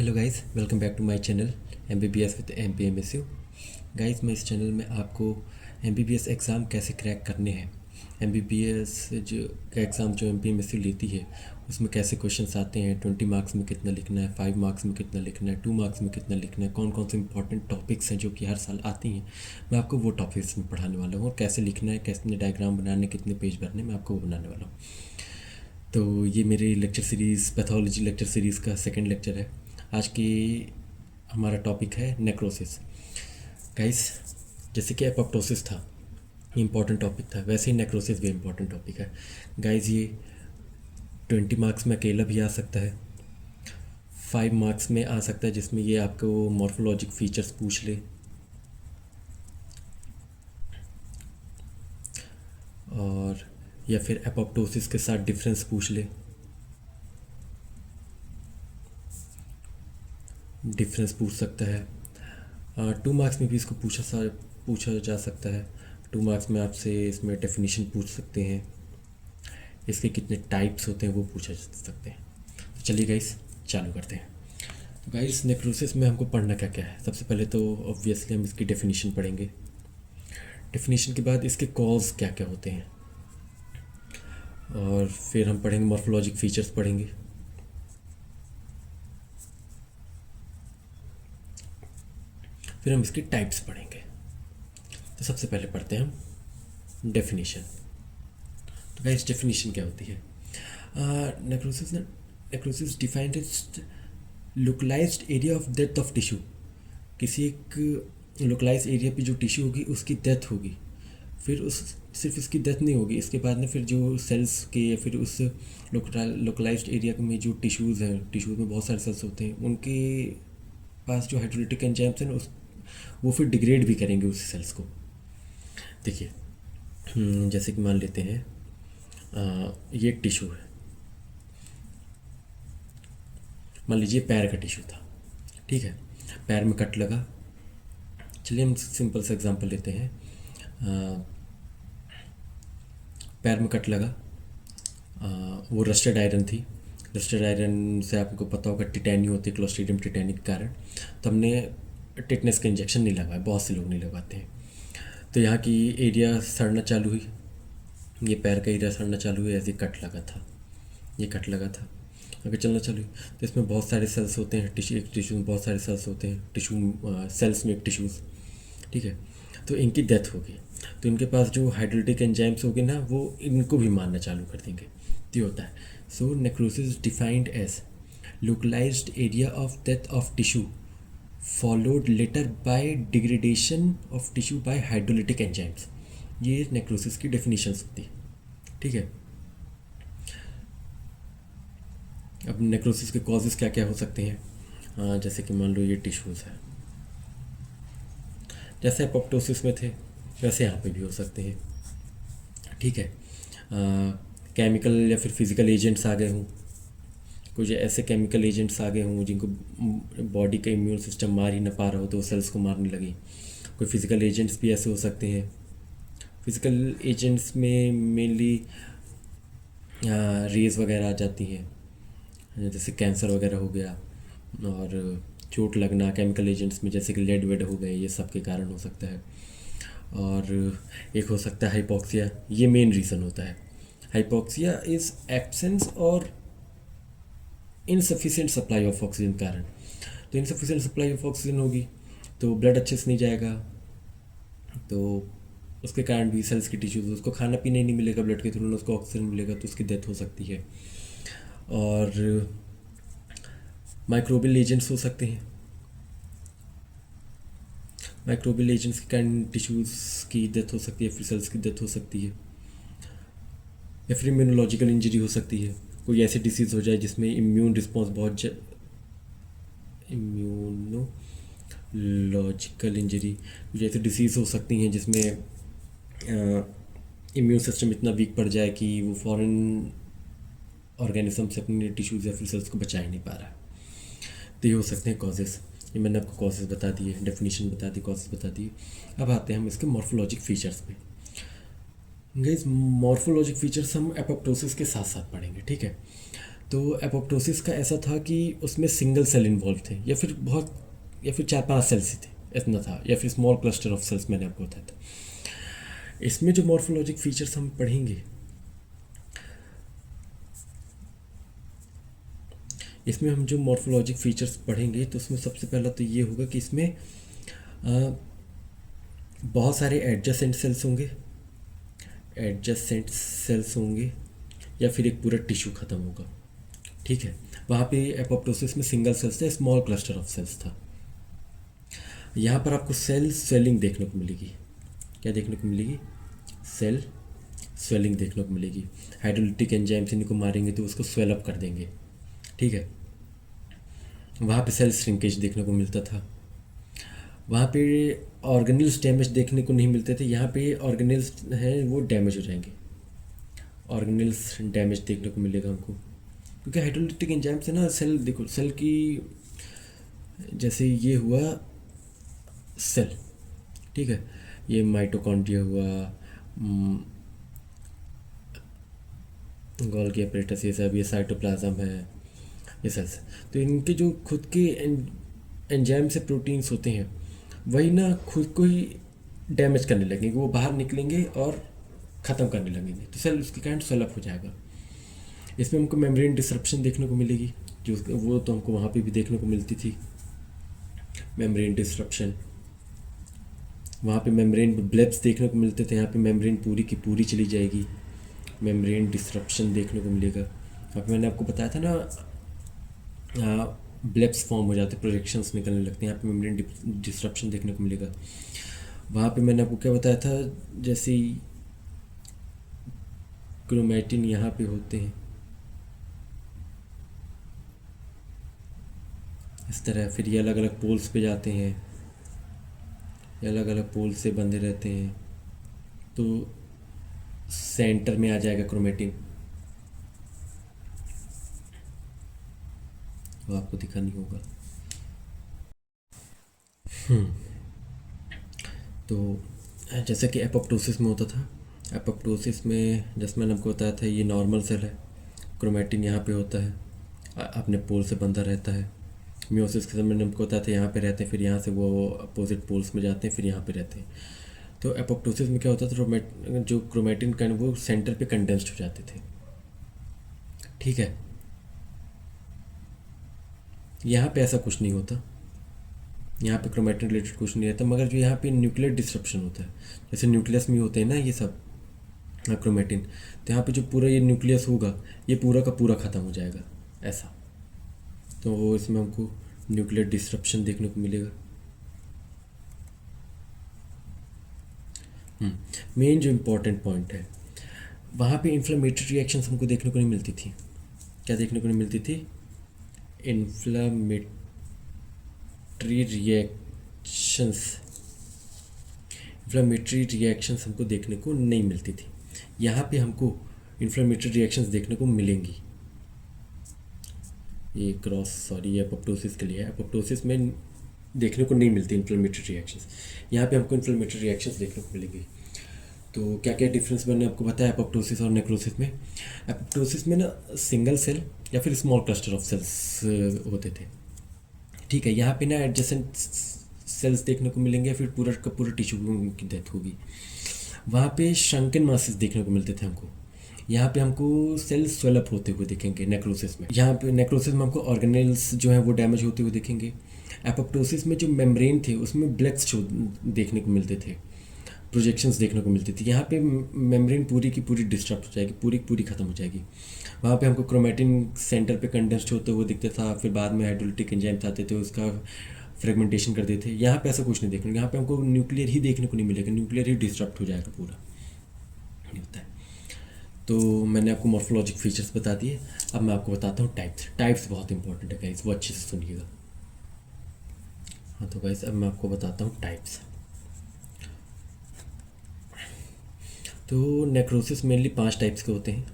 Hello guys, welcome back to my channel MBBS with MPMSU। Guys, मैं इस channel में आपको MBBS एग्ज़ाम कैसे क्रैक करने हैं, MBBS जो का एग्ज़ाम जो MPMSU लेती है उसमें कैसे क्वेश्चंस आते हैं, 20 मार्क्स में कितना लिखना है, 5 मार्क्स में कितना लिखना है, 2 मार्क्स में कितना लिखना है, कौन कौन से इंपॉर्टेंट टॉपिक्स हैं जो कि हर साल आती हैं, मैं आपको वो टॉपिक्स में पढ़ाने वाला हूँ। और कैसे लिखना है, कैसे डायग्राम बनाने, कितने पेज भरने, मैं आपको वो बनाने वाला हूँ। तो ये मेरी lecture series, pathology lecture series का सेकंड लेक्चर है। आज की हमारा टॉपिक है नेक्रोसिस। गाइस, जैसे कि एपोप्टोसिस था, इम्पॉर्टेंट टॉपिक था, वैसे ही नेक्रोसिस भी इम्पॉर्टेंट टॉपिक है। गाइस, ये 20 मार्क्स में अकेला भी आ सकता है, 5 मार्क्स में आ सकता है, जिसमें ये आपको मॉर्फोलॉजिक फीचर्स पूछ ले, और या फिर एपोप्टोसिस के साथ डिफरेंस पूछ ले, डिफरेंस पूछ सकता है। 2 मार्क्स में भी इसको पूछा जा सकता है। 2 मार्क्स में आपसे इसमें डेफिनेशन पूछ सकते हैं, इसके कितने टाइप्स होते हैं वो पूछा जा सकते हैं। तो चलिए गाइस, चालू करते हैं। तो गाइस, नेक्रोसिस में हमको पढ़ना क्या क्या है। सबसे पहले तो ऑब्वियसली हम इसकी डेफिनेशन पढ़ेंगे। डेफिनेशन के बाद इसके कॉज क्या क्या होते हैं, और फिर हम पढ़ेंगे मॉर्फोलॉजिक फीचर्स पढ़ेंगे। फिर हम इसकी टाइप्स पढ़ेंगे। तो सबसे पहले पढ़ते हैं हम डेफिनेशन। तो गाइस, डेफिनेशन क्या होती है? Necrosis defined as localised area of death of tissue. किसी एक लोकलाइज एरिया पे जो टिश्यू होगी उसकी डेथ होगी, फिर उस सिर्फ इसकी डेथ नहीं होगी, इसके बाद में फिर जो सेल्स के या फिर उस लोकलाइज्ड एरिया में जो टिश्यूज़ हैं, टिश्यूज़ में बहुत सारे सेल्स होते हैं, उनके पास जो हाइड्रोलिटिक एंजाइम्स हैं ना, उस वो फिर डिग्रेड भी करेंगे उस सेल्स को। देखिए, जैसे कि मान लेते हैं ये एक टिश्यू है, मान लीजिए पैर का टिश्यू था, ठीक है, पैर में कट लगा। चलिए हम सिंपल सा एग्जांपल लेते हैं। पैर में कट लगा, वो रस्टेड आयरन थी। रस्टेड आयरन से आपको पता होगा टिटैनी होती है, क्लोस्ट्रीडियम टिटैनी के कारण। तो हमने टिटनेस का इंजेक्शन नहीं लगाया, बहुत से लोग नहीं लगाते हैं। तो यहाँ की एरिया सड़ना चालू हुई, ये पैर का एरिया सड़ना चालू हुई, ऐसे कट लगा था, ये कट लगा था, अगर चलना चालू हुई। तो इसमें बहुत सारे सेल्स होते हैं, एक टिश्यू में बहुत सारे सेल्स होते हैं, सेल्स में एक टिश्यूज़, ठीक है। तो इनकी डेथ होगी, तो इनके पास जो हाइड्रोलिटिक एंजाइम्स होंगे ना, वो इनको भी मारना चालू कर देंगे। तो ये होता है। So necrosis defined as localised area of death of tissue followed later by degradation of tissue by hydrolytic enzymes. ये नेक्रोसिस की डेफिनेशंस होती है, ठीक है। अब नेक्रोसिस के कॉजेज़ क्या क्या हो सकते हैं? जैसे कि मान लो ये टिश्यूज़ है, जैसे एपोप्टोसिस में थे वैसे यहाँ पे भी हो सकते हैं, ठीक है। केमिकल या फिर फिज़िकल एजेंट्स आ गए हों, कुछ ऐसे केमिकल एजेंट्स आ गए हों जिनको बॉडी का इम्यून सिस्टम मार ही ना पा रहा हो, तो सेल्स को मारने लगे। कोई फिज़िकल एजेंट्स भी ऐसे हो सकते हैं। फिज़िकल एजेंट्स में मेनली रेज वगैरह आ जाती हैं, जैसे कैंसर वगैरह हो गया, और चोट लगना केमिकल एजेंट्स में, जैसे कि लेड वेड हो गए, ये सब के कारण हो सकता है। और एक हो सकता है हाइपोक्सिया, ये मेन रीज़न होता है। हाइपोक्सिया इज़ एब्सेंस और इनसफिशिएंट सप्लाई ऑफ ऑक्सीजन कारण। तो इनसफिशिएंट सप्लाई ऑफ ऑक्सीजन होगी तो ब्लड अच्छे से नहीं जाएगा, तो उसके कारण भी सेल्स की टिश्यूज, उसको खाना पीना नहीं मिलेगा, ब्लड के थ्रू ना उसको ऑक्सीजन मिलेगा, तो उसकी डेथ हो सकती है। और माइक्रोबियल एजेंट्स हो सकते हैं, माइक्रोबियल एजेंट्स के कारण टिश्यूज़ की डेथ हो सकती है, फिर सेल्स की डेथ हो सकती है। या फिर इम्यूनोलॉजिकल इंजरी हो सकती है, कोई ऐसी डिसीज़ हो जाए जिसमें इम्यून रिस्पॉन्स बहुत इम्यूनोलॉजिकल इंजरी, कुछ ऐसी डिसीज़ हो सकती हैं जिसमें इम्यून सिस्टम इतना वीक पड़ जाए कि वो फॉरेन ऑर्गेनिज्म से अपने टिश्यूज़ या फिर सेल्स को बचा ही नहीं पा रहा। तो ये हो सकते हैं कॉजेज़। ये मैंने आपको कॉजेज़ बता दिए, डेफिनेशन बता दी, कॉजेज़ बता दिए। अब आते हैं हम इसके मॉर्फोलॉजिक फीचर्स पे। गाइस, मॉर्फोलॉजिक फीचर्स हम एपोप्टोसिस के साथ साथ पढ़ेंगे, ठीक है। तो एपोप्टोसिस का ऐसा था कि उसमें सिंगल सेल इन्वॉल्व थे या फिर बहुत या फिर 4-5 सेल्स ही थे, इतना था, या फिर स्मॉल क्लस्टर ऑफ सेल्स मैंने आपको बताया था। इसमें जो मॉर्फोलॉजिक फीचर्स हम पढ़ेंगे, इसमें हम जो मॉर्फोलॉजिक फीचर्स पढ़ेंगे तो उसमें सबसे पहला तो ये होगा कि इसमें बहुत सारे एडजेसेंट सेल्स होंगे, या फिर एक पूरा टिश्यू ख़त्म होगा। ठीक है, वहाँ पे एपोप्टोसिस में सिंगल सेल्स था, स्मॉल क्लस्टर ऑफ सेल्स था। यहाँ पर आपको सेल स्वेलिंग देखने को मिलेगी। क्या देखने को मिलेगी? सेल स्वेलिंग देखने को मिलेगी। हाइड्रोलिटिक एंजाइम्स इनको मारेंगे तो उसको स्वेल अप कर देंगे। ठीक है, वहाँ पे सेल श्रिंकेज देखने को मिलता था। वहाँ पे ऑर्गेनल्स डैमेज देखने को नहीं मिलते थे, यहाँ पे ऑर्गेनल्स हैं वो डैमेज हो जाएंगे, ऑर्गेनल्स डैमेज देखने को मिलेगा हमको, क्योंकि हाइड्रोलिटिक एंजाइम से ना सेल, देखो सेल की, जैसे ये हुआ सेल, ठीक है, ये माइटोकॉन्ड्रिया हुआ, गोल्गी एपरेटस, ये सब, ये साइटोप्लाज्म है, ये सेल्स। तो इनके जो खुद के एंजाइम से प्रोटीन्स होते हैं वही ना खुद को ही डैमेज करने लगेंगे, वो बाहर निकलेंगे और ख़त्म करने लगेंगे, तो सेल उसके कारण सेल अप हो जाएगा। इसमें हमको मेम्ब्रेन डिसरप्शन देखने को मिलेगी, जो वो तो हमको वहाँ पे भी देखने को मिलती थी, मेम्ब्रेन डिसरप्शन। वहाँ पे मेम्ब्रेन ब्लेब्स देखने को मिलते थे, यहाँ पे मेम्ब्रेन पूरी की पूरी चली जाएगी, मेम्ब्रेन डिसरप्शन देखने को मिलेगा। अब मैंने आपको बताया था ना, ब्लेब्स फॉर्म हो जाते, प्रोजेक्शंस निकलने लगते हैं, यहाँ पे मेम्ब्रेन डिसरप्शन देखने को मिलेगा। वहाँ पे मैंने आपको क्या बताया था, जैसे क्रोमैटिन यहाँ पे होते हैं इस तरह, फिर ये अलग अलग पोल्स पे जाते हैं, ये अलग अलग पोल से बंधे रहते हैं, तो सेंटर में आ जाएगा क्रोमैटिन, वो आपको दिखा नहीं होगा। तो जैसा कि एपोप्टोसिस में होता था, एपोप्टोसिस में जैसे मैंने आपको बताया था ये नॉर्मल सेल है, क्रोमैटिन यहाँ पे होता है, अपने पोल से बंधा रहता है। मियोसिस के समय मैंने आपको बताया था यहाँ पे रहते हैं, फिर यहाँ से वो अपोजिट पोल्स में जाते हैं, फिर यहाँ पे रहते हैं। तो एपोप्टोसिस में क्या होता था, जो क्रोमैटिन का वो सेंटर पे कंडेंस्ड हो जाते थे। ठीक है, यहाँ पे ऐसा कुछ नहीं होता, यहाँ पे क्रोमैटिन रिलेटेड कुछ नहीं रहता, मगर जो यहाँ पे न्यूक्लियर डिस्ट्रप्शन होता है, जैसे न्यूक्लियस में होते हैं ना ये सब क्रोमैटिन, तो यहाँ पे जो पूरा ये न्यूक्लियस होगा ये पूरा का पूरा ख़त्म हो जाएगा ऐसा। तो वो इसमें हमको न्यूक्लियर डिस्ट्रप्शन देखने को मिलेगा। मेन जो इम्पोर्टेंट पॉइंट है, वहाँ पे इन्फ्लेमेटरी रिएक्शंस हमको देखने को नहीं मिलती थी। क्या देखने को नहीं मिलती थी? इन्फ्लेमेटरी रिएक्शंस हमको देखने को नहीं मिलती थी। यहाँ पे हमको इन्फ्लेमेटरी रिएक्शंस देखने को मिलेंगी। ये एपोप्टोसिस के लिए है, एपोप्टोसिस में देखने को नहीं मिलती इन्फ्लेमेटरी रिएक्शंस, यहाँ पे हमको इन्फ्लेमेटरी रिएक्शंस देखने को मिलेंगी। तो क्या क्या डिफरेंस मैंने आपको बताया एपोप्टोसिस और नेक्रोसिस में। एपोप्टोसिस में ना सिंगल सेल या फिर स्मॉल क्लस्टर ऑफ सेल्स होते थे। ठीक है, यहाँ पे ना एडजेसेंट सेल्स देखने को मिलेंगे, फिर पूरा का पूरा टिश्यू की डेथ होगी। वहाँ पे श्रंकन मासेस देखने को मिलते थे हमको, यहाँ पे हमको सेल्स स्वेलअप होते हुए दिखेंगे नेक्रोसिस में। यहाँ पे नेक्रोसिस में हमको ऑर्गेनेल्स जो हैं वो डैमेज होते हुए दिखेंगे। एपोप्टोसिस में जो मेम्ब्रेन थे उसमें ब्लैक्स देखने को मिलते थे, प्रोजेक्शंस देखने को मिलती थी। यहाँ पे मेम्ब्रेन पूरी की पूरी डिस्टर्ब हो जाएगी, पूरी की पूरी ख़त्म हो जाएगी। वहाँ पे हमको क्रोमैटिन सेंटर पे कंडेंस्ड होते हुए दिखता था, फिर बाद में हाइड्रोलिटिक एंजाइम्स आते थे उसका फ्रेगमेंटेशन कर देते थे। यहाँ पे ऐसा कुछ नहीं देखने को, यहाँ पे हमको न्यूक्लियर ही देखने को नहीं मिलेगा, न्यूक्लियर ही डिस्टर्ब हो जाएगा पूरा, नहीं होता है। तो मैंने आपको मॉर्फोलॉजिक फीचर्स बता दिए, अब मैं आपको बताता हूँ टाइप्स। टाइप्स बहुत इंपॉर्टेंट है गाइस, वो अच्छे से सुनिएगा। हाँ तो गाइस अब मैं आपको बताता हूँ टाइप्स। तो नेक्रोसिस मेनली 5 टाइप्स के होते हैं।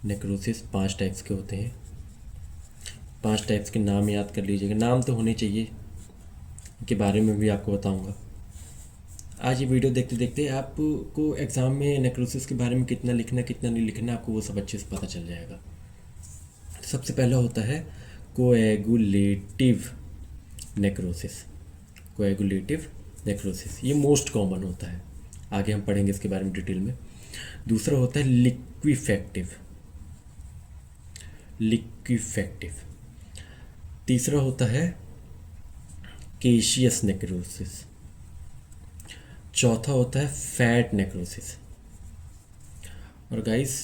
नेक्रोसिस 5 टाइप्स के होते हैं। 5 टाइप्स के नाम याद कर लीजिएगा, नाम तो होने चाहिए, के बारे में भी आपको बताऊंगा। आज ये वीडियो देखते देखते आपको एग्ज़ाम में नेक्रोसिस के बारे में कितना लिखना कितना नहीं लिखना आपको वो सब अच्छे से पता चल जाएगा। सबसे पहला होता है कोएगुलेटिव नेक्रोसिस। कोएगुलेटिव नेक्रोसिस ये मोस्ट कॉमन होता है, आगे हम पढ़ेंगे इसके बारे में डिटेल में। दूसरा होता है लिक्विफेक्टिव। लिक्विफेक्टिव। तीसरा होता है केशियस नेक्रोसिस। चौथा होता है फैट नेक्रोसिस। और गाइस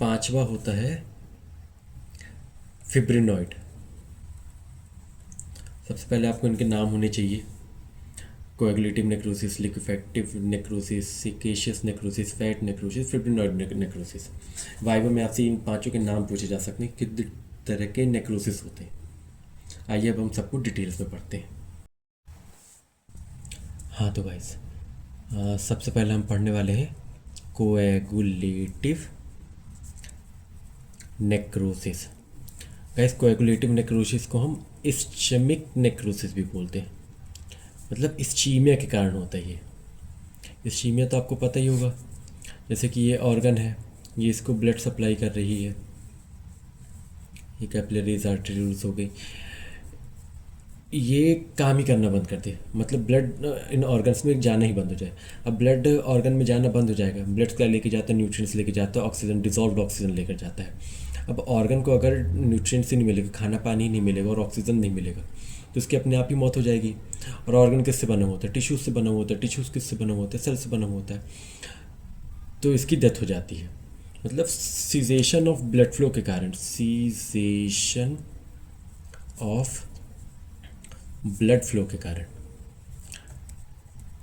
पांचवा होता है फिब्रिनॉइड। सबसे पहले आपको इनके नाम होने चाहिए, coagulative necrosis, लिक्विफेक्टिव necrosis, caseous necrosis, fat necrosis, fibrinoid necrosis. Viva में आपसे इन पांचों के नाम पूछे जा सकते हैं, कितने तरह के नेक्रोसिस होते हैं। आइए अब हम सबको डिटेल्स में पढ़ते हैं। हाँ तो गाइस सबसे पहले हम पढ़ने वाले हैं coagulative necrosis. Guys coagulative necrosis को हम इस्चेमिक नेक्रोसिस भी बोलते हैं, मतलब इस्चीमिया के कारण होता है ये। इस्चीमिया तो आपको पता ही होगा, जैसे कि ये ऑर्गन है, ये इसको ब्लड सप्लाई कर रही है, ये कैपिलरीज आर्टरीज हो गई, ये काम ही करना बंद कर दे, मतलब ब्लड इन ऑर्गन्स में जाना ही बंद हो जाए। अब ब्लड ऑर्गन में जाना बंद हो जाएगा, ब्लड क्या लेके जाता है, न्यूट्रिएंट्स लेके जाता है, ऑक्सीजन, डिजॉल्व्ड ऑक्सीजन लेकर जाता है। अब ऑर्गन को अगर न्यूट्रिएंट्स ही नहीं मिलेगा, खाना पानी ही नहीं मिलेगा और ऑक्सीजन नहीं मिलेगा, तो उसकी अपने आप ही मौत हो जाएगी। और ऑर्गन किससे बना हुआ होता है, टिश्यूज से बना हुआ होता है, टिश्यूज किससे बना हुआ होता है, सेल से बना हुआ होता है, तो इसकी डेथ हो जाती है। मतलब सीजेशन ऑफ ब्लड फ्लो के कारण, सीजेशन ऑफ ब्लड फ्लो के कारण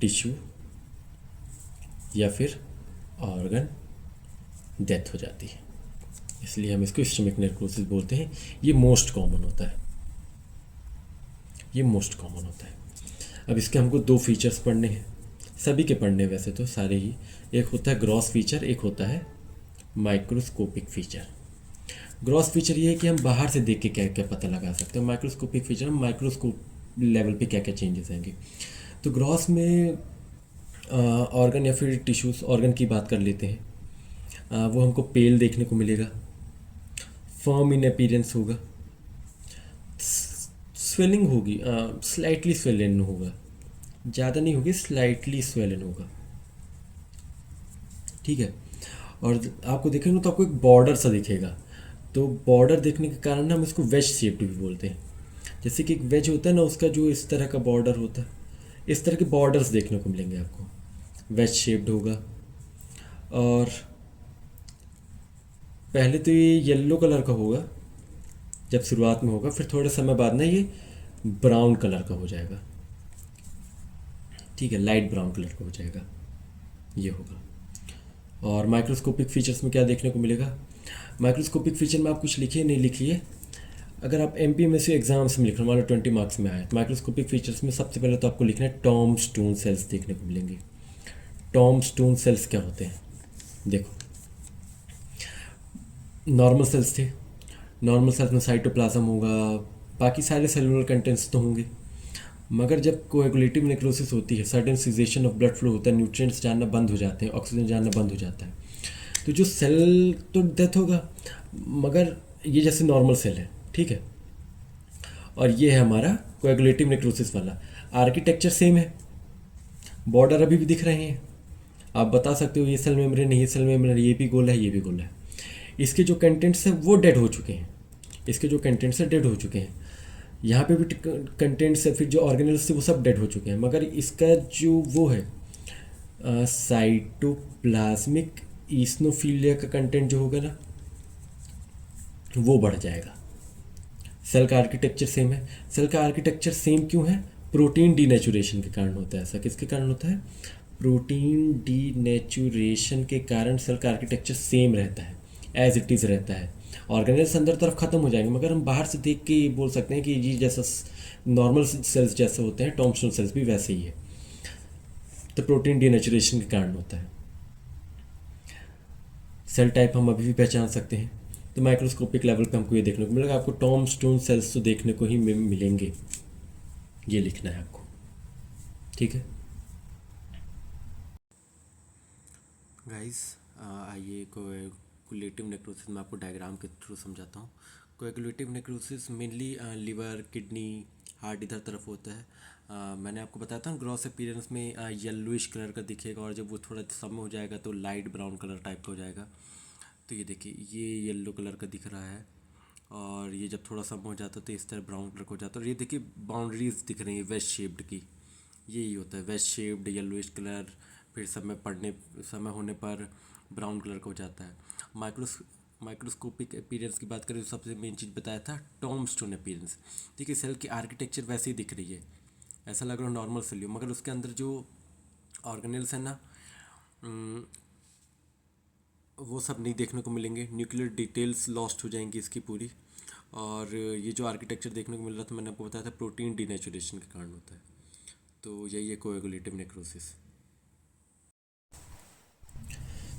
टिश्यू या फिर ऑर्गन डेथ हो जाती है, इसलिए हम इसको इस्चेमिक नेक्रोसिस बोलते हैं। ये मोस्ट कॉमन होता है, ये मोस्ट कॉमन होता है। अब इसके हमको दो फीचर्स पढ़ने हैं, सभी के पढ़ने हैं वैसे तो सारे ही। एक होता है ग्रॉस फीचर, एक होता है माइक्रोस्कोपिक फीचर। ग्रॉस फीचर ये है कि हम बाहर से देख के क्या क्या पता लगा सकते हैं। माइक्रोस्कोपिक फीचर हम माइक्रोस्कोप लेवल पे क्या क्या चेंजेस आएंगे। तो ग्रॉस में ऑर्गन या फिर टिश्यूज, ऑर्गन की बात कर लेते हैं, वो हमको पेल देखने को मिलेगा, फर्म इन अपीयरेंस होगा, स्वेलिंग होगी, स्लाइटली स्वेलन होगा, ज़्यादा नहीं होगी, स्लाइटली स्वेलन होगा, ठीक है। और आपको देखेंगे तो आपको एक बॉर्डर सा दिखेगा, तो बॉर्डर देखने के कारण हम इसको वेज शेप्ड भी बोलते हैं। जैसे कि एक वेज होता है ना, उसका जो इस तरह का बॉर्डर होता है, इस तरह के बॉर्डर्स देखने को मिलेंगे आपको, वेज शेप्ड होगा। और पहले तो ये येलो कलर का होगा जब शुरुआत में होगा, फिर थोड़े समय बाद ना ये ब्राउन कलर का हो जाएगा, ठीक है, लाइट ब्राउन कलर का हो जाएगा, ये होगा। और माइक्रोस्कोपिक फीचर्स में क्या देखने को मिलेगा, माइक्रोस्कोपिक फीचर में आप कुछ लिखिए नहीं लिखिए, अगर आप MPMSU एग्जाम्स में लिख रहे हो, मान लो 20 मार्क्स में आए, तो माइक्रोस्कोपिक फीचर्स में सबसे पहले तो आपको लिखना है टॉम स्टोन सेल्स देखने को मिलेंगे। टॉम स्टोन सेल्स क्या होते हैं, देखो नॉर्मल सेल्स थे, नॉर्मल सेल्स में साइटोप्लाज्म होगा, बाकी सारे सेलुलर कंटेंट्स तो होंगे, मगर जब कोएगुलेटिव नेक्रोसिस होती है, sudden cessation of blood flow होता है, न्यूट्रिएंट्स जाना बंद हो जाते हैं, ऑक्सीजन जाना बंद हो जाता है, तो जो सेल तो डेथ होगा, मगर ये जैसे नॉर्मल सेल है, ठीक है। और ये है हमारा कोएगुलेटिव नेक्रोसिस वाला, आर्किटेक्चर सेम है, बॉर्डर अभी भी दिख रहे हैं, आप बता सकते हो ये सेल मेम्ब्रेन है, ये सेल मेम्ब्रेन, ये भी गोला है, ये भी गोला है। इसके जो कंटेंट्स हैं वो डेड हो चुके हैं, इसके जो कंटेंट्स हैं डेड हो चुके हैं, यहाँ पे भी कंटेंट्स है, फिर जो ऑर्गेनेल्स थे वो सब डेड हो चुके हैं, मगर इसका जो वो है साइटोप्लाज्मिक ईस्नोफिलिया का कंटेंट जो होगा ना, वो बढ़ जाएगा। सेल का आर्किटेक्चर सेम है, सेल का आर्किटेक्चर सेम क्यों है, प्रोटीन डीनेचुरेशन के कारण होता है। ऐसा किसके कारण होता है, प्रोटीन डीनेचुरेशन के कारण सेल का आर्किटेक्चर सेम रहता है, एज इट इज़ रहता है। ऑर्गेनेल्स अंदर तरफ ख़त्म हो जाएंगे, मगर हम बाहर से देख के बोल सकते हैं कि ये जैसा नॉर्मल सेल्स जैसे होते हैं, टॉम्पसन सेल्स भी वैसे ही है, तो प्रोटीन डीनेचुरेशन के कारण होता है। सेल टाइप हम अभी भी पहचान सकते हैं, तो माइक्रोस्कोपिक लेवल पे हमको ये देखने को मिलेगा, आपको टॉम स्टोन सेल्स तो देखने को ही मिलेंगे, ये लिखना है आपको, ठीक है गाइस। आइए कोएगुलेटिव नेक्रोसिस मैं आपको डायग्राम के थ्रू समझाता हूँ। Coagulative necrosis mainly liver, kidney, heart इधर तरफ होता है। मैंने आपको बताया था ग्रॉस अपीयरेंस में येलोइश कलर का दिखेगा, और जब वो थोड़ा समय हो जाएगा तो लाइट ब्राउन कलर टाइप का हो जाएगा। तो ये देखिए, ये येलो कलर का दिख रहा है, और ये जब थोड़ा समय हो जाता है तो इस तरह ब्राउन कलर का हो जाता है। और ये देखिए बाउंड्रीज दिख रही है वेस्ट शेप्ड की, यही होता है वेस्ट शेप्ड येलोइश कलर। फिर समय होने पर ब्राउन कलर का हो जाता है। माइक्रोस्कोपिक अपीयरेंस की बात करें तो सबसे मेन चीज़ बताया था टॉम स्टोन अपीयरेंस। देखिए सेल की आर्किटेक्चर वैसे ही दिख रही है, ऐसा लग रहा है नॉर्मल सेल, मगर उसके अंदर जो ऑर्गेनेल्स हैं ना, वो सब नहीं देखने को मिलेंगे। न्यूक्लियर डिटेल्स लॉस्ट हो जाएंगी इसकी पूरी। और ये जो आर्किटेक्चर देखने को मिल रहा था, मैंने आपको बताया था प्रोटीन डीनेचुरेशन के कारण होता है। तो यही है कोएगुलेटिव नेक्रोसिस।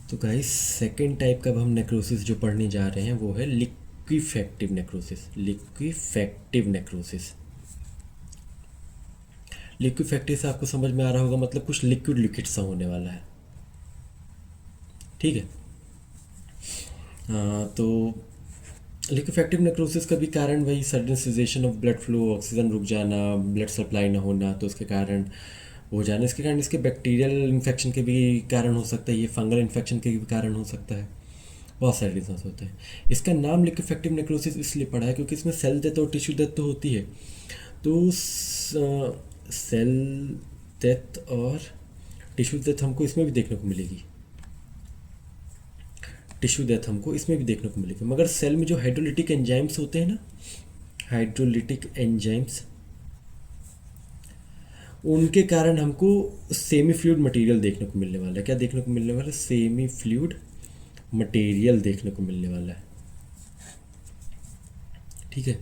तो गाइस सेकेंड टाइप का अब हम नेक्रोसिस जो पढ़ने जा रहे हैं वो है लिक्विफेक्टिव नेक्रोसिस। लिक्विफेक्टिव नेक्रोसिस, लिक्विफेक्टिव से आपको समझ में आ रहा होगा, मतलब कुछ लिक्विड लिक्विड सा होने वाला है, ठीक है। तो लिक्विफेक्टिव नेक्रोसिस का भी कारण वही sudden cessation of blood flow, oxygen रुक जाना, ब्लड सप्लाई ना होना, तो उसके कारण हो जाना। इसके कारण इसके बैक्टीरियल इन्फेक्शन के भी कारण हो सकता है, ये फंगल इन्फेक्शन के भी कारण हो सकता है, बहुत सारे रीजंस होते हैं। इसका नाम लिक्विफेक्टिव नेक्रोसिस इसलिए पड़ा है क्योंकि इसमें सेल डेथ और टिश्यू डेथ तो होती है। तो सेल डेथ और टिश्यू डेथ हमको इसमें भी देखने को मिलेगी, टिश्यू डेथ हमको इसमें भी देखने को मिलेगी। मगर सेल में जो हाइड्रोलिटिक एंजाइम्स होते हैं ना, हाइड्रोलिटिक एंजाइम्स, उनके कारण हमको सेमी फ्लूइड मटेरियल देखने को मिलने वाला है। क्या देखने को मिलने वाला है? सेमी फ्लूइड मटेरियल देखने को मिलने वाला है, ठीक है।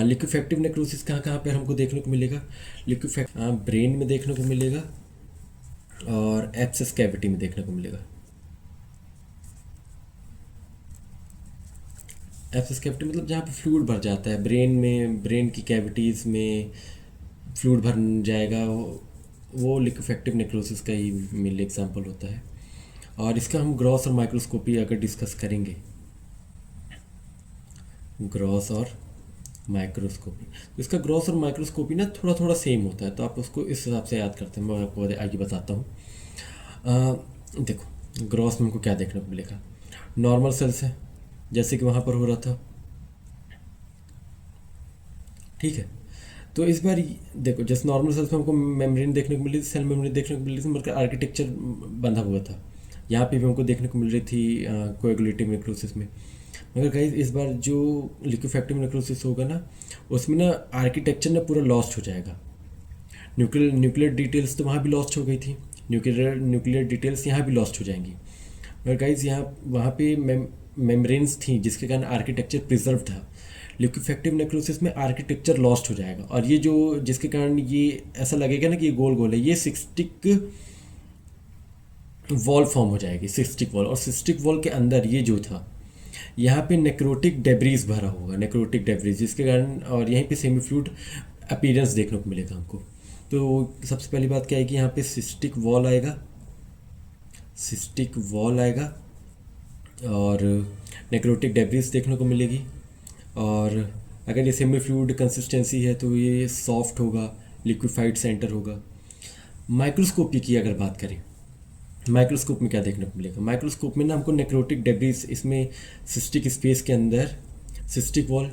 लिक्विफेक्टिव नेक्रोसिस कहाँ कहाँ पर हमको देखने को मिलेगा? ब्रेन में देखने को मिलेगा और एब्सेस कैविटी में देखने को मिलेगा। एब्सेस कैविटी मतलब जहाँ पे फ्लूइड भर जाता है ब्रेन में, ब्रेन की कैविटीज़ में फ्लूइड भर जाएगा, वो लिक्विफेक्टिव नेक्रोसिस का ही मेन एग्जांपल होता है। और इसका हम ग्रॉस और माइक्रोस्कोपी अगर डिस्कस करेंगे, ग्रॉस और माइक्रोस्कोपी, तो इसका ग्रॉस और माइक्रोस्कोपी ना थोड़ा थोड़ा सेम होता है, तो आप उसको इस हिसाब से याद करते हैं। मैं आपको आगे बताता हूँ। देखो ग्रॉस में हमको क्या देखने को मिलेगा? नॉर्मल सेल्स है जैसे कि वहाँ पर हो रहा था, ठीक है। तो इस बार देखो जैसे नॉर्मल सेल्स में हमको मेम्ब्रेन देखने को मिली थी, सेल मेम्ब्रेन देखने को मिल रही थी, मगर आर्किटेक्चर बंधा हुआ था। यहाँ पे भी हमको देखने को मिल रही थी कोएगुलेटिव नेक्रोसिस में। मगर गाइस इस बार जो लिक्विफेक्टिव नेक्रोसिस होगा ना, उसमें ना आर्किटेक्चर ना पूरा लॉस्ट हो जाएगा। न्यूक्लियर डिटेल्स तो वहाँ भी लॉस्ट हो गई थी, न्यूक्लियर डिटेल्स यहाँ भी लॉस्ट हो जाएंगी। मगर गाइस यहाँ वहाँ पे मेम्ब्रेन्स थी जिसके कारण आर्किटेक्चर प्रिजर्व था। लिक्विफेक्टिव नेक्रोसिस में आर्किटेक्चर लॉस्ट हो जाएगा, और ये जो जिसके कारण ये ऐसा लगेगा ना कि ये गोल गोल है, ये सिस्टिक वॉल फॉर्म हो जाएगी, सिस्टिक वॉल। और सिस्टिक वॉल के अंदर ये जो था, यहाँ पे नेक्रोटिक डेब्रीज भरा होगा, नेक्रोटिक डेब्रीज, जिसके कारण और यहीं पे सेमी फ्लूइड अपीयरेंस देखने को मिलेगा हमको। तो सबसे पहली बात क्या है कि यहाँ पे सिस्टिक वॉल आएगा, सिस्टिक वॉल आएगा, और नेक्रोटिक डेब्रीज देखने को मिलेगी। और अगर ये सेमी फ्लूइड कंसिस्टेंसी है तो ये सॉफ्ट होगा, लिक्विफाइड सेंटर होगा। माइक्रोस्कोपी की अगर बात करें, माइक्रोस्कोप में क्या देखने को मिलेगा? माइक्रोस्कोप में ना हमको नेक्रोटिक डेब्रीज, इसमें सिस्टिक स्पेस के अंदर cystic wall,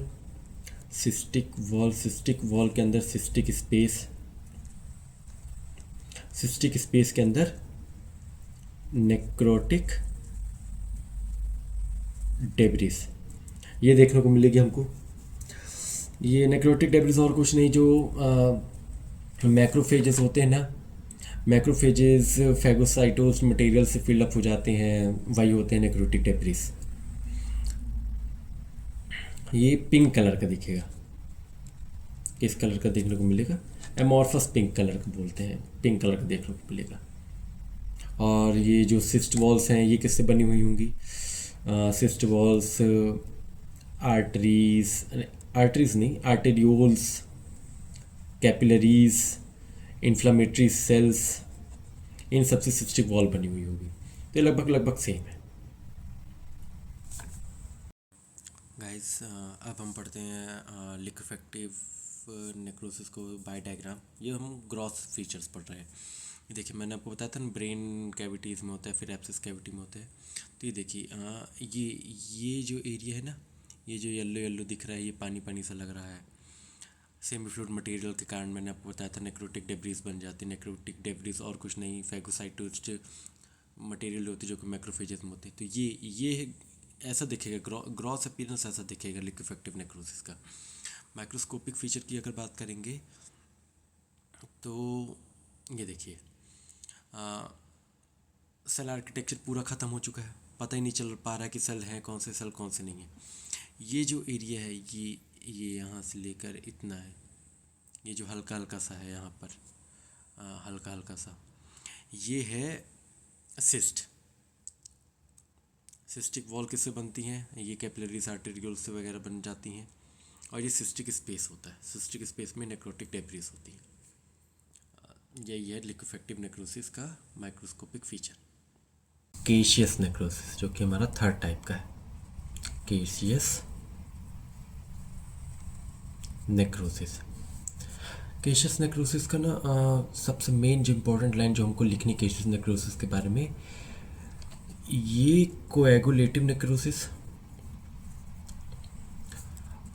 cystic wall, cystic wall के अंदर सिस्टिक स्पेस, सिस्टिक स्पेस के अंदर नेक्रोटिक डेब्रीज, ये देखने को मिलेगी हमको। ये नेक्रोटिक डेब्रीज और कुछ नहीं, जो मैक्रोफेजेस होते हैं ना, मैक्रोफेजेस फैगोसाइटोस मटेरियल से फिलअप हो जाते हैं, वही होते हैं नेक्रोटिक डेब्रीज। ये पिंक कलर का दिखेगा, किस कलर का देखने को मिलेगा? एमॉर्फस पिंक कलर का बोलते हैं, पिंक कलर का देखने को मिलेगा। और ये जो सिस्ट वॉल्स हैं ये किससे बनी हुई होंगी? सिस्ट वॉल्स आर्टरीज, आर्टरीज नहीं, आर्टेरियोल्स, कैपिलरीज, इन्फ्लामेटरी सेल्स, इन सबसे सिस्टिक वॉल बनी हुई होगी। तो लगभग लगभग सेम है। गाइस अब हम पढ़ते हैं लिक्विफेक्टिव नेक्रोसिस को बाय डायग्राम। ये हम ग्रॉस फीचर्स पढ़ रहे हैं। ये देखिए, मैंने आपको बताया था ना, ब्रेन कैविटीज़ में होता है, फिर एब्सिस कैविटी में होता है। तो ये देखिए, ये जो एरिया है ना, ये जो येलो येलो दिख रहा है, ये पानी पानी सा लग रहा है। सेमी फ्लूइड मटेरियल के कारण मैंने आपको बताया था नेक्रोटिक डेब्रीज बन जाती है। नेक्रोटिक डेब्रीज और कुछ नहीं, फैगोसाइटोज्ड मटेरियल होती है जो कि मैक्रोफेजेस में होती है। तो ये ऐसा दिखेगा, ग्रॉस अपीयरेंस ऐसा दिखेगा लिक्विफेक्टिव नेक्रोसिस का। माइक्रोस्कोपिक फीचर की अगर बात करेंगे तो ये देखिए, सेल आर्किटेक्चर पूरा ख़त्म हो चुका है, पता ही नहीं चल पा रहा है कि सेल हैं कौन से, सेल कौन से नहीं है। ये जो एरिया है, ये यहाँ से लेकर इतना है, ये जो हल्का हल्का सा है यहाँ पर, हल्का हल्का सा, ये है सिस्ट। सिस्टिक वॉल किससे बनती हैं? ये कैपिलरीज आर्टेरियोल्स से वगैरह बन जाती हैं। और ये सिस्टिक स्पेस होता है, सिस्टिक स्पेस में नेक्रोटिक डेब्रीज होती है। यही है लिक्विफेक्टिव नेक्रोसिस का माइक्रोस्कोपिक फीचर। केशियस नेक्रोसिस, जो कि हमारा थर्ड टाइप का है, केशियस नेक्रोसिस। केशियस नेक्रोसिस का ना सबसे मेन जो इम्पोर्टेंट लाइन जो हमको लिखनी केशियस नेक्रोसिस के बारे में, ये कोएगुलेटिव नेक्रोसिस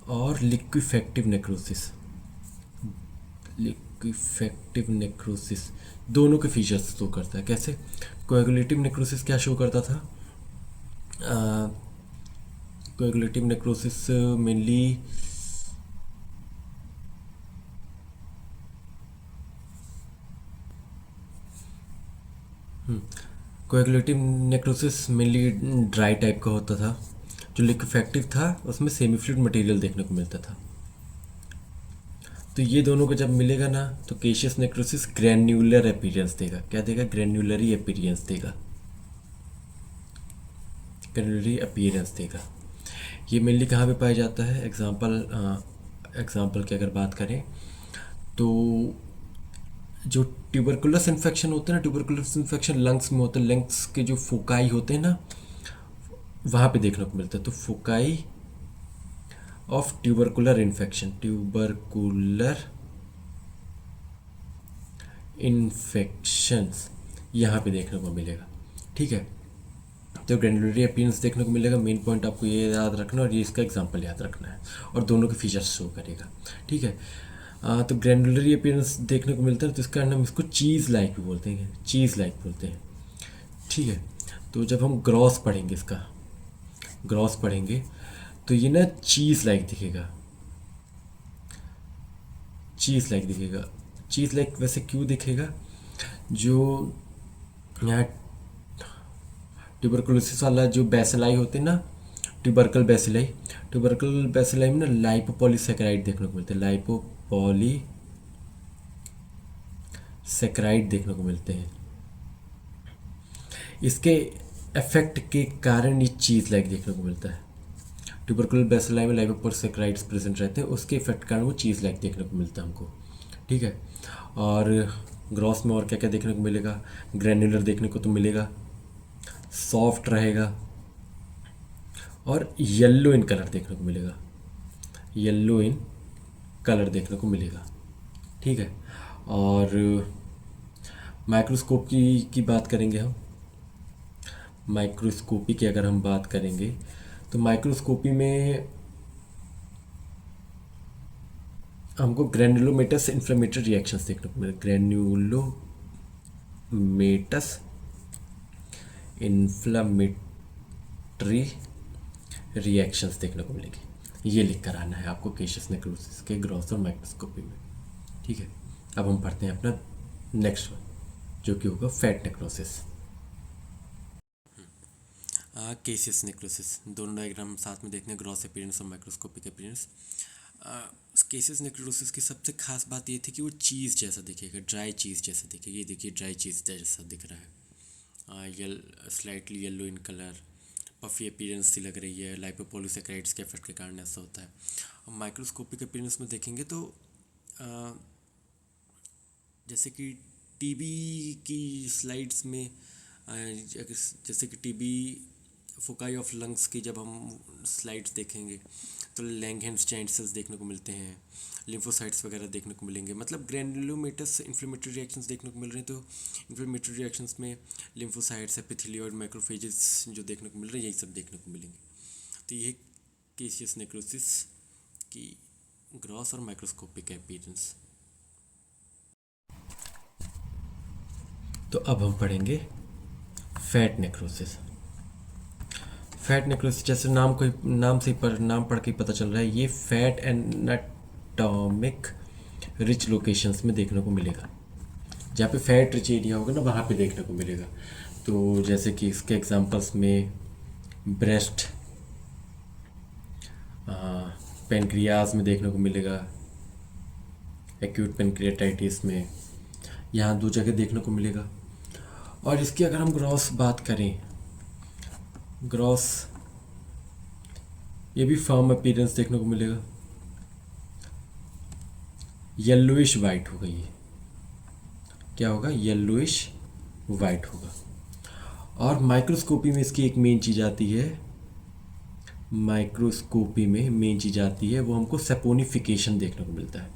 और लिक्विफेक्टिव नेक्रोसिस, लिक्विफेक्टिव नेक्रोसिस दोनों के फीचर्स शो करता है। कैसे? कोएगुलेटिव नेक्रोसिस क्या शो करता था? Coagulative necrosis mainly coagulative necrosis mainly dry type का होता था। जो लिक्विफेक्टिव था उसमें सेमी फ्लूइड मटेरियल देखने को मिलता था। तो ये दोनों को जब मिलेगा ना, तो केशियस नेक्रोसिस ग्रैन्युलर अपीयरेंस देगा। क्या देगा? ग्रैन्युलरी अपीयरेंस देगा, ग्रैन्युलरी अपीयरेंस देगा। ये मेनली कहाँ पे पाया जाता है? एग्जांपल की अगर बात करें तो जो ट्यूबरकुलस इन्फेक्शन होते हैं ना, ट्यूबरकुलस इन्फेक्शन लंग्स में होता है, लंग्स के जो फोकाई होते हैं ना, वहाँ पे देखने को मिलता है। तो foci of tubercular infection, tubercular infections यहाँ पे देखने को मिलेगा। ठीक है, तो ग्रैन्युलरी अपीयरेंस देखने को मिलेगा। मेन पॉइंट आपको ये याद रखना और ये इसका एग्जांपल याद रखना है, और दोनों के फीचर्स शो करेगा। ठीक है, तो ग्रैन्युलरी अपीयरेंस देखने को मिलता है, तो इसका हम इसको चीज़ लाइक भी बोलते हैं, चीज़ लाइक बोलते हैं। ठीक है, तो जब हम ग्रॉस पढ़ेंगे, इसका ग्रॉस पढ़ेंगे तो ये ना चीज़ लाइक दिखेगा, चीज़ लाइक दिखेगा। चीज़ लाइक वैसे क्यों दिखेगा? जो यहाँ ट्यूबरकुलोसिस वाला जो बैसिलाई होते हैं ना, ट्यूबरकल बैसिलाई, ट्यूबरकल बैसिलाई में ना लाइपोपॉलीसैकेराइड देखने को मिलते हैं, लाइपोपॉलीसैकेराइड देखने को मिलते हैं। इसके इफेक्ट के कारण ये चीज़ लाइक देखने को मिलता है। ट्यूबरकुलर बैसिलाई में लाइपोपॉलीसैकेराइड्स प्रेजेंट रहते हैं, उसके इफेक्ट के कारण वो चीज़ लाइक देखने को मिलता है हमको। ठीक है, और ग्रॉस में और क्या क्या देखने को मिलेगा? ग्रैन्युलर देखने को तो मिलेगा, सॉफ्ट रहेगा, और येलो इन कलर देखने को मिलेगा, येलो इन कलर देखने को मिलेगा। ठीक है, और माइक्रोस्कोप की बात करेंगे हम। माइक्रोस्कोपी की अगर हम बात करेंगे तो माइक्रोस्कोपी में हमको ग्रैन्युलोमेटस इन्फ्लेमेटरी रिएक्शंस देखने को मिले, ग्रैन्युलोमेटस इन्फ्लेमेटरी रिएक्शंस देखने को मिलेगी। ये लिख कर आना है आपको केशियस नेक्रोसिस के ग्रॉस और माइक्रोस्कोपी में। ठीक है, अब हम पढ़ते हैं अपना नेक्स्ट वन, जो कि होगा फैट नेक्रोसिस। केशियस नेक्रोसिस, दोनों डायग्राम साथ में देखते हैं, ग्रॉस अपीयरेंस और माइक्रोस्कोपिक अपीयरेंस। केशियस नेक्रोसिस की सबसे खास बात ये थी कि वो चीज़ जैसा दिखेगा, ड्राई चीज़ जैसा दिखेगा। ये देखिए, ड्राई चीज़ जैसा दिख रहा है, slightly yellow in colour, puffy appearance सी लग रही है, लाइपोपॉलीसैकेराइड्स के इफेक्ट के कारण ऐसा होता है। और माइक्रोस्कोपिक अपीयरेंस में देखेंगे तो जैसे कि टीबी की स्लाइड्स में जैसे कि टीबी फोकाई ऑफ लंग्स की जब हम स्लाइड्स देखेंगे तो लैंगहेंस सेल्स देखने को मिलते हैं, लिम्फोसाइट्स वगैरह देखने को मिलेंगे, मतलब ग्रैनुलोमेटस इन्फ्लेमेटरी रिएक्शंस देखने को मिल रहे हैं। तो इन्फ्लेमेटरी रिएक्शंस में लिम्फोसाइट्स, एपिथेलियोइड, मैक्रोफेजेस जो देखने को मिल रहे हैं, यही सब देखने को मिलेंगे। तो ये केशियस नेक्रोसिस की ग्रॉस और माइक्रोस्कोपिक अपीयरेंस। तो अब हम पढ़ेंगे फैट नेक्रोसिस। फैट नेक्रोसिस जैसे नाम पढ़ के पता चल रहा है, ये फैट एनाटॉमिक रिच लोकेशंस में देखने को मिलेगा। जहाँ पे फैट रिच एरिया होगा ना, वहाँ पे देखने को मिलेगा। तो जैसे कि इसके एग्जांपल्स में ब्रेस्ट, पेनक्रियाज में देखने को मिलेगा, एक्यूट पेनक्रियाटाइटिस में, यहाँ 2 जगह देखने को मिलेगा। और इसकी अगर हम ग्रॉस बात करें, ग्रॉस ये भी फर्म अपीयरेंस देखने को मिलेगा, येलोइश वाइट होगा। ये क्या होगा? येलोइश वाइट होगा। और माइक्रोस्कोपी में इसकी एक मेन चीज़ आती है, माइक्रोस्कोपी में मेन चीज़ आती है, वो हमको सेपोनिफिकेशन देखने को मिलता है,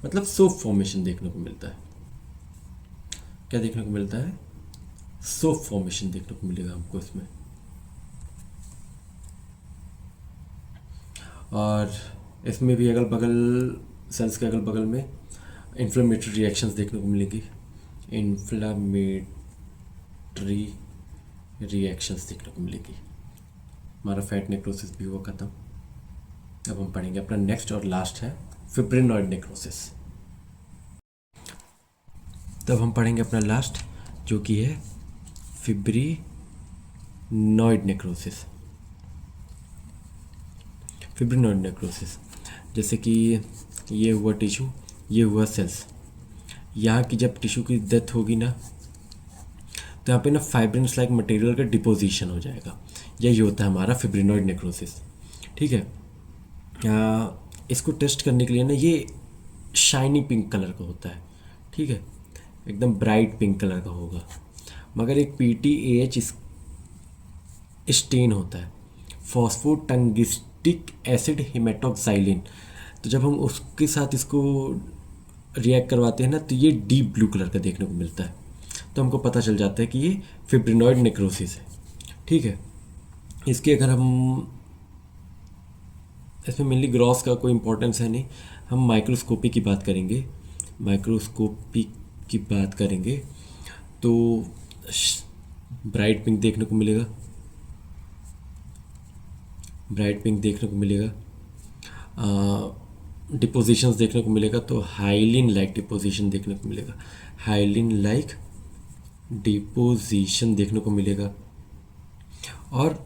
मतलब सोप फॉर्मेशन देखने को मिलता है। क्या देखने को मिलता है? सोप फॉर्मेशन देखने को मिलेगा हमको इसमें। और इसमें भी अगल बगल सेल्स के अगल बगल में इन्फ्लेमेटरी रिएक्शंस देखने को मिलेंगी, इन्फ्लेमेटरी रिएक्शंस देखने को मिलेगी। हमारा फैट नेक्रोसिस भी हुआ ख़त्म। अब हम पढ़ेंगे अपना नेक्स्ट और लास्ट है फिब्रिनॉइड नेक्रोसिस। तब हम पढ़ेंगे अपना लास्ट, जो कि है फिब्रिनॉइड नेक्रोसिस। फिब्रिनॉइड नेक्रोसिस जैसे कि ये हुआ टिश्यू, ये हुआ सेल्स। यहाँ की जब टिश्यू की डेथ होगी ना, तो यहाँ पे ना फाइब्रिन्स लाइक मटेरियल का डिपोजिशन हो जाएगा। यही होता है हमारा फिब्रिनॉइड नेक्रोसिस। ठीक है, इसको टेस्ट करने के लिए ना, ये शाइनी पिंक कलर का होता है। ठीक है, एकदम ब्राइट पिंक कलर का होगा, मगर एक PTAH स्टेन होता है, फॉस्फोटंगिस्टिक एसिड हेमेटोक्साइलिन। तो जब हम उसके साथ इसको रिएक्ट करवाते हैं ना, तो ये डीप ब्लू कलर का देखने को मिलता है। तो हमको पता चल जाता है कि ये फिब्रिनॉइड नेक्रोसिस है। ठीक है, इसके अगर हम इसमें मेनली ग्रॉस का कोई इम्पोर्टेंस है नहीं, हम माइक्रोस्कोपी की बात करेंगे। माइक्रोस्कोपी की बात करेंगे तो ब्राइट पिंक देखने को मिलेगा, ब्राइट पिंक देखने को मिलेगा। डिपोजिशंस देखने को मिलेगा, तो हाइलिन लाइक डिपोजिशन देखने को मिलेगा, हाइलिन लाइक डिपोजिशन देखने को मिलेगा। और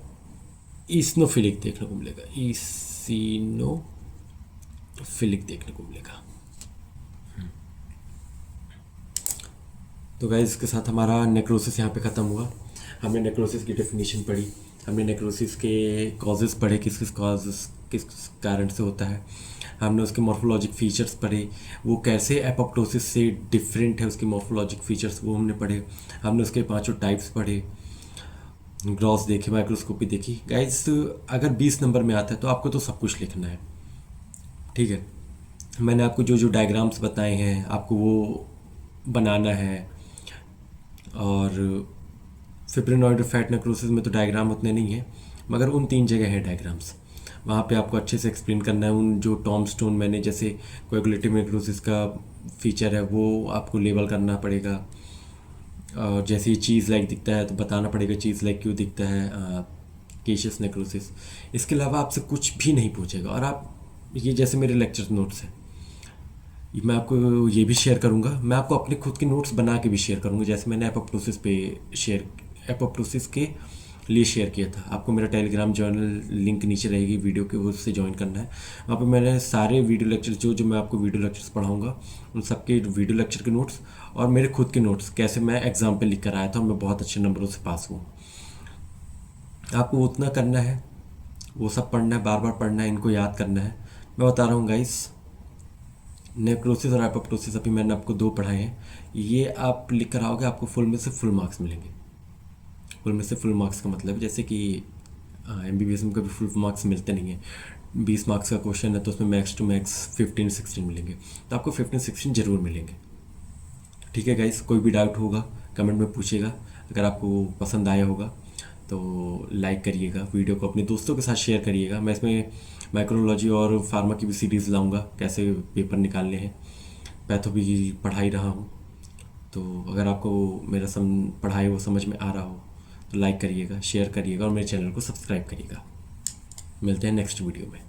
ईसनोफिलिक देखने को मिलेगा, ईसिनोफिलिक देखने को मिलेगा। तो गाइस, इसके साथ हमारा नेक्रोसिस यहाँ पे ख़त्म हुआ। हमने नेक्रोसिस की डेफिनेशन पढ़ी, हमने नेक्रोसिस के कॉजेज़ पढ़े, किस कारण से होता है। हमने उसके मॉर्फोलॉजिक फीचर्स पढ़े, वो कैसे एपोप्टोसिस से डिफरेंट है, उसके मॉर्फोलॉजिक फीचर्स वो हमने पढ़े। हमने उसके 5 टाइप्स पढ़े, ग्रॉस देखे, माइक्रोस्कोपी देखी। गाइस, अगर 20 नंबर में आता है तो आपको तो सब कुछ लिखना है। ठीक है, मैंने आपको जो जो डायग्राम्स बताए हैं आपको वो बनाना है। और फिब्रिनॉइड फैट नेक्रोसिस में तो डायग्राम उतने नहीं हैं, मगर उन 3 जगह हैं डायग्राम्स, वहाँ पे आपको अच्छे से एक्सप्लेन करना है। उन जो टॉमस्टोन मैंने जैसे कोएगुलेटिव नेक्रोसिस का फीचर है वो आपको लेबल करना पड़ेगा। और जैसे ही चीज़ लाइक दिखता है तो बताना पड़ेगा चीज़ लाइक क्यों दिखता है केशियस नेक्रोसिस। इसके अलावा आपसे कुछ भी नहीं पूछेगा। और आप ये जैसे मेरे लेक्चर नोट्स हैं, मैं आपको ये भी शेयर करूंगा, मैं आपको अपने खुद के नोट्स बना के भी शेयर करूंगा, जैसे मैंने एपोप्टोसिस के लिए शेयर किया था। आपको मेरा टेलीग्राम चैनल लिंक नीचे रहेगी वीडियो के, उससे ज्वाइन करना है। वहाँ पे मैंने सारे वीडियो लेक्चर जो मैं आपको वीडियो लेक्चर्स पढ़ाऊँगा, उन सबके वीडियो लेक्चर के नोट्स और मेरे खुद के नोट्स, कैसे मैं एग्ज़ाम पे लिख कर आया था और मैं बहुत अच्छे नंबरों से पास हुआ। आपको उतना करना है, वो सब पढ़ना है, बार बार पढ़ना है, इनको याद करना है। मैं बता रहा हूँ गाइस, नेक्रोसिस और एपोप्टोसिस अभी मैंने आपको 2 पढ़ाए हैं, ये आप लिख कर आओगे, आपको फुल में से फुल मार्क्स मिलेंगे। फुल में से फुल मार्क्स का मतलब है जैसे कि MBBS में कभी फुल मार्क्स मिलते नहीं हैं। 20 मार्क्स का क्वेश्चन है तो उसमें मैक्स टू मैक्स 15-16 मिलेंगे, तो आपको 15-16 ज़रूर मिलेंगे। ठीक है गाइस, कोई भी डाउट होगा कमेंट में पूछिएगा। अगर आपको पसंद आया होगा तो लाइक करिएगा, वीडियो को अपने दोस्तों के साथ शेयर करिएगा। मैं इसमें माइक्रोलॉजी और फार्मा की भी सीरीज़ लाऊंगा, कैसे पेपर निकालने हैं। पैथो भी पढ़ा ही रहा हूँ, तो अगर आपको मेरा पढ़ाई वो समझ में आ रहा हो तो लाइक करिएगा, शेयर करिएगा और मेरे चैनल को सब्सक्राइब करिएगा। मिलते हैं नेक्स्ट वीडियो में।